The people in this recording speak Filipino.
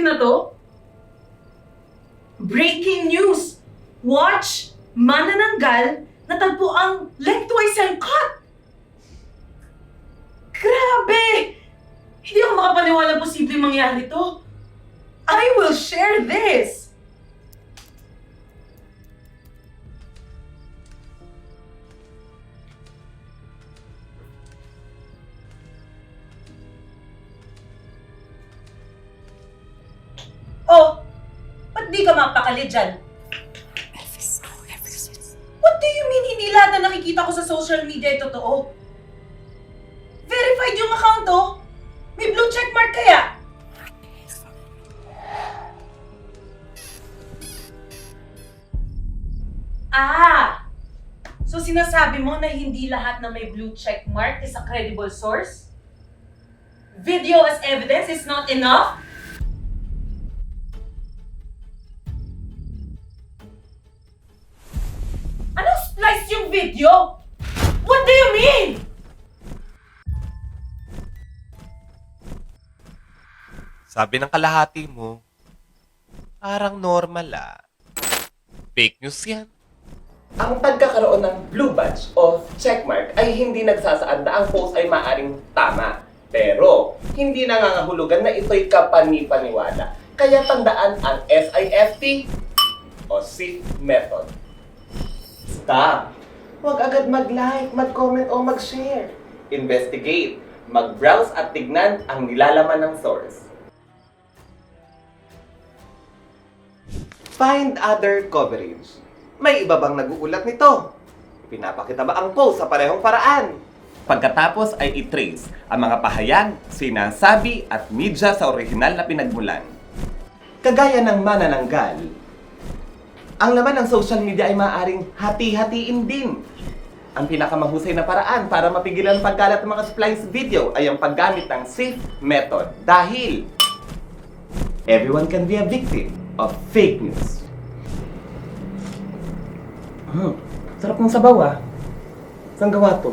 video na to? Breaking news! Watch! Manananggal natagpo ang lengthwise and cut! Grabe! Hindi ako makapaniwala posibleng mangyari to. I will share this! Oh, ba't di ka mapakali dyan? What do you mean hindi lahat na nakikita ko sa social media ay totoo? Verified yung account oh! May blue check mark kaya? Ah! So sinasabi mo na hindi lahat na may blue check mark is a credible source? Video as evidence is not enough? Anong splice yung video? What do you mean? Sabi ng kalahati mo, parang normal ah. Fake news yan. Ang pagkakaroon ng blue badge o checkmark ay hindi nagsasaad na ang post ay maaring tama. Pero, hindi nangangahulugan na ito'y kapani-paniwala. Kaya tandaan ang SIFT o SIFT method. Stop! Huwag agad mag-like, mag-comment o mag-share. Investigate, mag-browse at tignan ang nilalaman ng source. Find other coverage. May iba bang nag-uulat nito? Pinapakita ba ang post sa parehong paraan? Pagkatapos ay i-trace ang mga pahayag, sinasabi at media sa orihinal na pinagmulan. Kagaya ng manananggal, ang laman ng social media ay maaaring hati-hatiin din. Ang pinakamahusay na paraan para mapigilan ang pagkalat ng mga splice video ay ang paggamit ng SIFT method dahil everyone can be a victim of fake news. Sarap ng sabaw ah. Saan gawa to?